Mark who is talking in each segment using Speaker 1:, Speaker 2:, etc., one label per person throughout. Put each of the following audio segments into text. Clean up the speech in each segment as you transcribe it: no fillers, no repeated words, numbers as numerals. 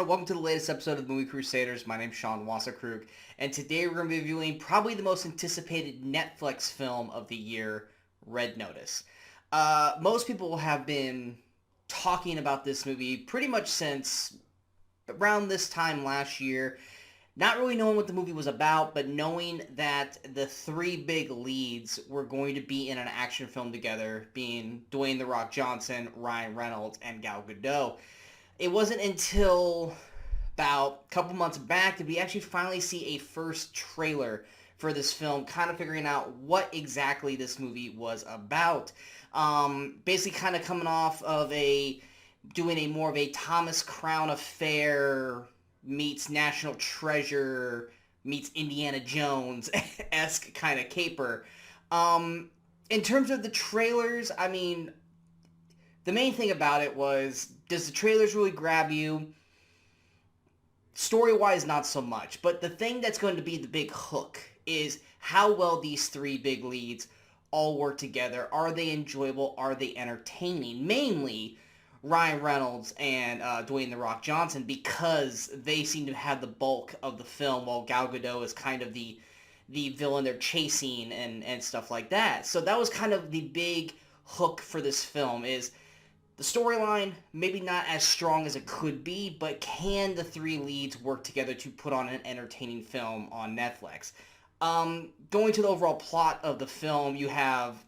Speaker 1: welcome to the latest episode of Movie Crusaders. My name's Sean Wasserkrug, and today we're going to be reviewing probably the most anticipated Netflix film of the year, Red Notice. Most people have been talking about this movie pretty much since around this time last year, not really knowing what the movie was about, but knowing that the three big leads were going to be in an action film together, being Dwayne "The Rock" Johnson, Ryan Reynolds, and Gal Gadot. It wasn't until about a couple months back did we actually finally see a first trailer for this film, kind of figuring out what exactly this movie was about. Basically kind of coming off of doing a more of a Thomas Crown Affair meets National Treasure meets Indiana Jones-esque kind of caper. In terms of the trailers, I mean, the main thing about it was, does the trailers really grab you? Story-wise, not so much. But the thing that's going to be the big hook is how well these three big leads all work together. Are they enjoyable? Are they entertaining? Mainly Ryan Reynolds and Dwayne "The Rock" Johnson, because they seem to have the bulk of the film, while Gal Gadot is kind of the villain they're chasing and stuff like that. So that was kind of the big hook for this film, is the storyline, maybe not as strong as it could be, but can the three leads work together to put on an entertaining film on Netflix? Going to the overall plot of the film, you have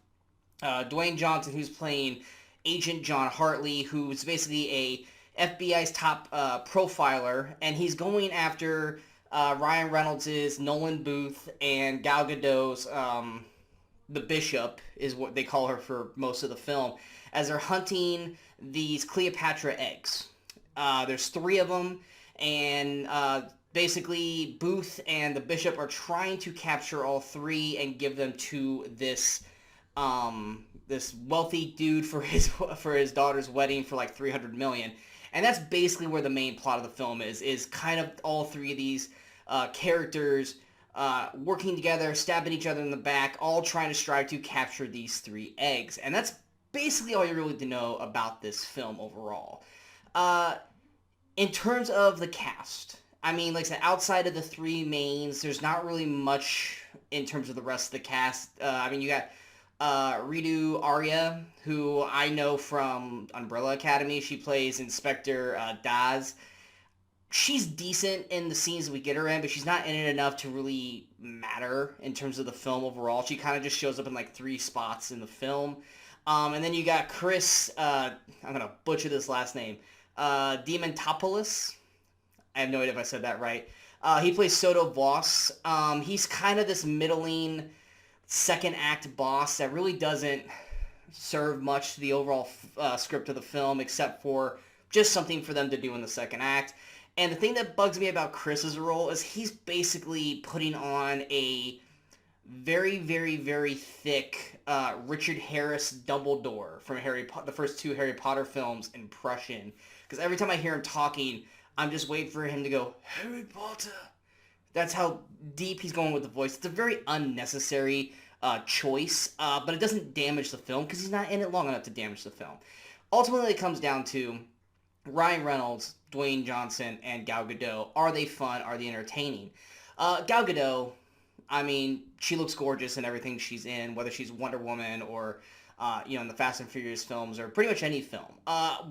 Speaker 1: Dwayne Johnson, who's playing Agent John Hartley, who's basically a FBI's top profiler, and he's going after Ryan Reynolds' Nolan Booth and Gal Gadot's the Bishop, is what they call her for most of the film, as they're hunting these Cleopatra eggs. There's three of them, and basically Booth and the Bishop are trying to capture all three and give them to this wealthy dude for his daughter's wedding for like $300 million. And that's basically where the main plot of the film is kind of all three of these characters working together, stabbing each other in the back, all trying to strive to capture these three eggs. And that's basically all you really need to know about this film overall. In terms of the cast, I mean, like I said, outside of the three mains, there's not really much in terms of the rest of the cast. I mean, you got Ritu Arya, who I know from Umbrella Academy. She plays Inspector Daz. She's decent in the scenes we get her in, but she's not in it enough to really matter in terms of the film overall. She kind of just shows up in like three spots in the film. And then you got Chris, I'm going to butcher this last name, Demontopoulos. I have no idea if I said that right. He plays Soto Voss. He's kind of this middling second act boss that really doesn't serve much to the overall script of the film, except for just something for them to do in the second act. And the thing that bugs me about Chris's role is he's basically putting on a very, very, very thick Richard Harris Dumbledore from the first two Harry Potter films impression. Because every time I hear him talking, I'm just waiting for him to go, "Harry Potter." That's how deep he's going with the voice. It's a very unnecessary choice, but it doesn't damage the film because he's not in it long enough to damage the film. Ultimately, it comes down to Ryan Reynolds, Dwayne Johnson, and Gal Gadot. Are they fun? Are they entertaining? Gal Gadot, I mean, she looks gorgeous in everything she's in, whether she's Wonder Woman or, in the Fast and Furious films or pretty much any film.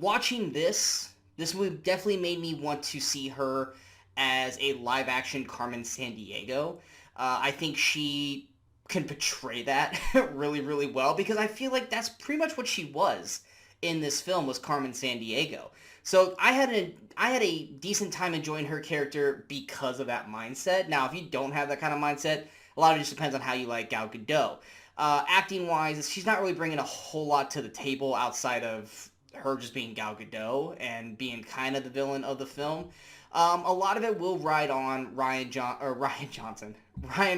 Speaker 1: Watching this movie definitely made me want to see her as a live-action Carmen Sandiego. I think she can portray that really, really well, because I feel like that's pretty much what she was in this film, was Carmen Sandiego. So I had a decent time enjoying her character because of that mindset. Now, if you don't have that kind of mindset, a lot of it just depends on how you like Gal Gadot. Acting-wise, she's not really bringing a whole lot to the table outside of her just being Gal Gadot and being kind of the villain of the film. A lot of it will ride on Ryan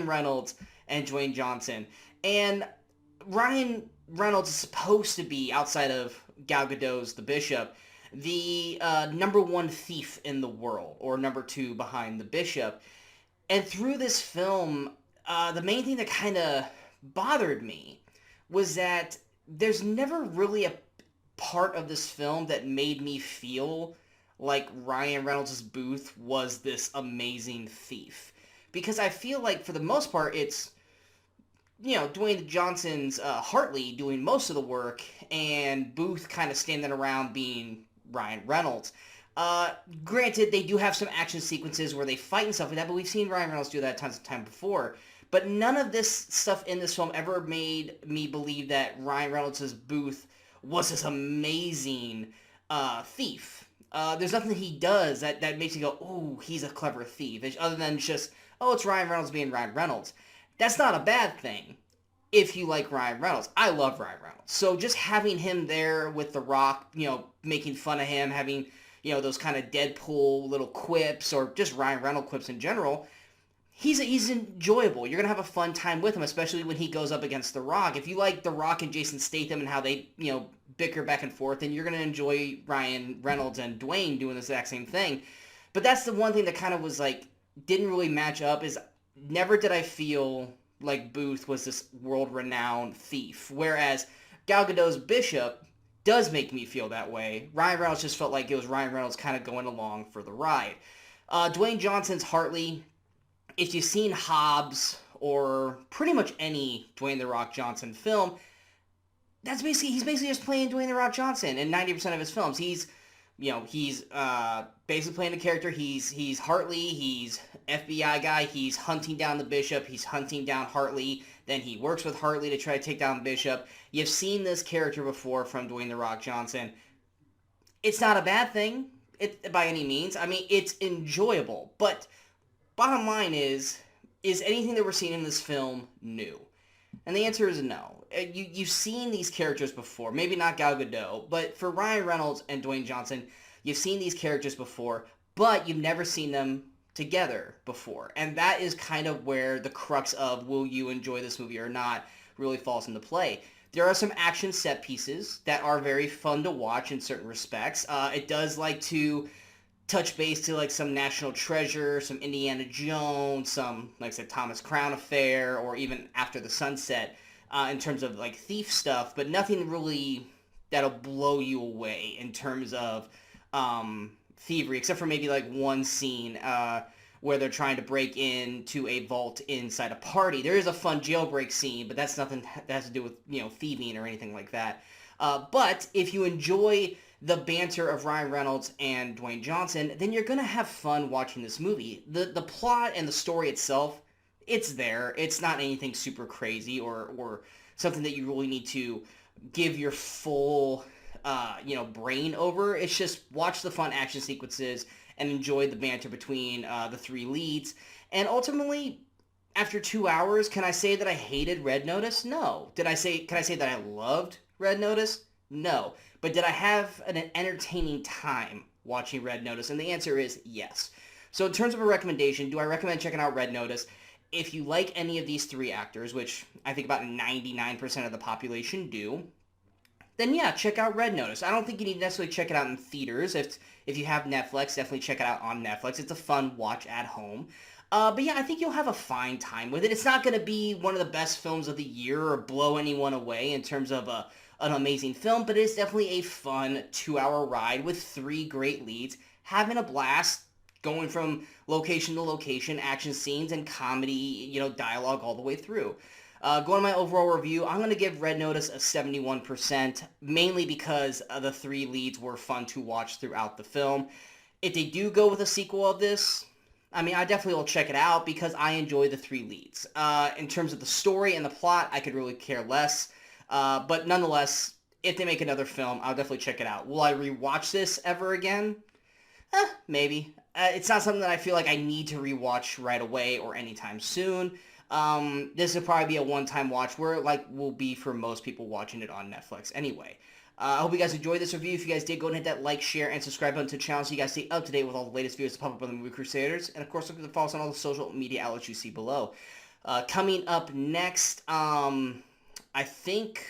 Speaker 1: Reynolds and Dwayne Johnson. And Ryan Reynolds is supposed to be, outside of Gal Gadot's The Bishop, the number one thief in the world, or number two behind the Bishop. And through this film, the main thing that kind of bothered me was that there's never really a part of this film that made me feel like Ryan Reynolds' Booth was this amazing thief. Because I feel like for the most part it's, Dwayne Johnson's Hartley doing most of the work, and Booth kind of standing around being Ryan Reynolds. Granted, they do have some action sequences where they fight and stuff like that, but we've seen Ryan Reynolds do that tons of time before. But none of this stuff in this film ever made me believe that Ryan Reynolds' Booth was this amazing thief. There's nothing he does that makes you go, "Ooh, he's a clever thief," other than just, "Oh, it's Ryan Reynolds being Ryan Reynolds." That's not a bad thing if you like Ryan Reynolds. I love Ryan Reynolds. So just having him there with The Rock, making fun of him, having, those kind of Deadpool little quips, or just Ryan Reynolds quips in general, he's enjoyable. You're going to have a fun time with him, especially when he goes up against The Rock. If you like The Rock and Jason Statham and how they, bicker back and forth, then you're going to enjoy Ryan Reynolds and Dwayne doing the exact same thing. But that's the one thing that kind of was like, didn't really match up, is never did I feel like Booth was this world-renowned thief. Whereas Gal Gadot's Bishop does make me feel that way. Ryan Reynolds just felt like it was Ryan Reynolds kind of going along for the ride. Dwayne Johnson's Hartley, if you've seen Hobbs or pretty much any Dwayne "The Rock" Johnson film, he's basically just playing Dwayne "The Rock" Johnson in 90% of his films. He's basically playing a character. He's Hartley. He's FBI guy. He's hunting down the Bishop. He's hunting down Hartley. Then he works with Hartley to try to take down Bishop. You've seen this character before from Dwayne "The Rock" Johnson. It's not a bad thing by any means. I mean, it's enjoyable. But bottom line is anything that we're seeing in this film new? And the answer is no. You've seen these characters before. Maybe not Gal Gadot, but for Ryan Reynolds and Dwayne Johnson, you've seen these characters before, but you've never seen them together before. And that is kind of where the crux of will you enjoy this movie or not really falls into play. There are some action set pieces that are very fun to watch in certain respects. It does like to touch base to like some National Treasure, some Indiana Jones, some, like I said, Thomas Crown Affair, or even After the Sunset, in terms of like thief stuff, but nothing really that'll blow you away in terms of thievery, except for maybe like one scene where they're trying to break into a vault inside a party. There is a fun jailbreak scene, but that's nothing that has to do with, thieving or anything like that. But if you enjoy the banter of Ryan Reynolds and Dwayne Johnson, then you're going to have fun watching this movie. The plot and the story itself, it's there. It's not anything super crazy or something that you really need to give your full, brain over. It's just watch the fun action sequences and enjoy the banter between the three leads. And ultimately, after 2 hours, can I say that I hated Red Notice? No. Can I say that I loved Red Notice? No. But did I have an entertaining time watching Red Notice? And the answer is yes. So in terms of a recommendation, do I recommend checking out Red Notice? If you like any of these three actors, which I think about 99% of the population do, then yeah, check out Red Notice. I don't think you need to necessarily check it out in theaters. If you have Netflix, definitely check it out on Netflix. It's a fun watch at home. But yeah, I think you'll have a fine time with it. It's not going to be one of the best films of the year or blow anyone away in terms of an amazing film, but it's definitely a fun 2-hour ride with three great leads, having a blast, going from location to location, action scenes and comedy, dialogue all the way through. Going to my overall review, I'm going to give Red Notice a 71%, mainly because the three leads were fun to watch throughout the film. If they do go with a sequel of this, I mean, I definitely will check it out because I enjoy the three leads. In terms of the story and the plot, I could really care less. But nonetheless, if they make another film, I'll definitely check it out. Will I rewatch this ever again? Maybe. It's not something that I feel like I need to rewatch right away or anytime soon. This will probably be a one-time watch where it will be for most people watching it on Netflix anyway. I hope you guys enjoyed this review. If you guys did, go ahead and hit that like, share, and subscribe button to the channel so you guys stay up to date with all the latest videos that pop up on the Movie Crusaders. And of course, look at the follow us on all the social media outlets you see below. Coming up next, I think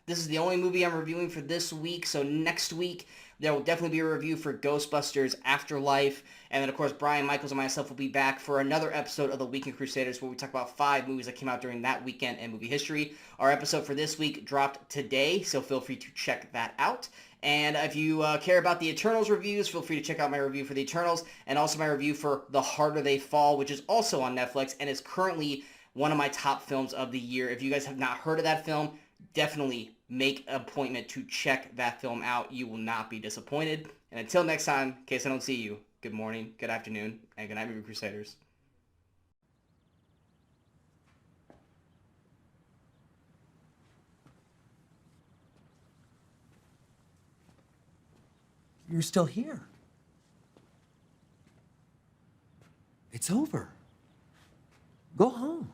Speaker 1: this is the only movie I'm reviewing for this week. So next week, There will definitely be a review for Ghostbusters Afterlife. And then, of course, Brian Michaels and myself will be back for another episode of the Weekend Crusaders where we talk about 5 movies that came out during that weekend in movie history. Our episode for this week dropped today, so feel free to check that out. And if you care about the Eternals reviews, feel free to check out my review for the Eternals and also my review for The Harder They Fall, which is also on Netflix and is currently one of my top films of the year. If you guys have not heard of that film, definitely make an appointment to check that film out. You will not be disappointed. And until next time, in case I don't see you, good morning, good afternoon, and good night, Movie Crusaders.
Speaker 2: You're still here. It's over. Go home.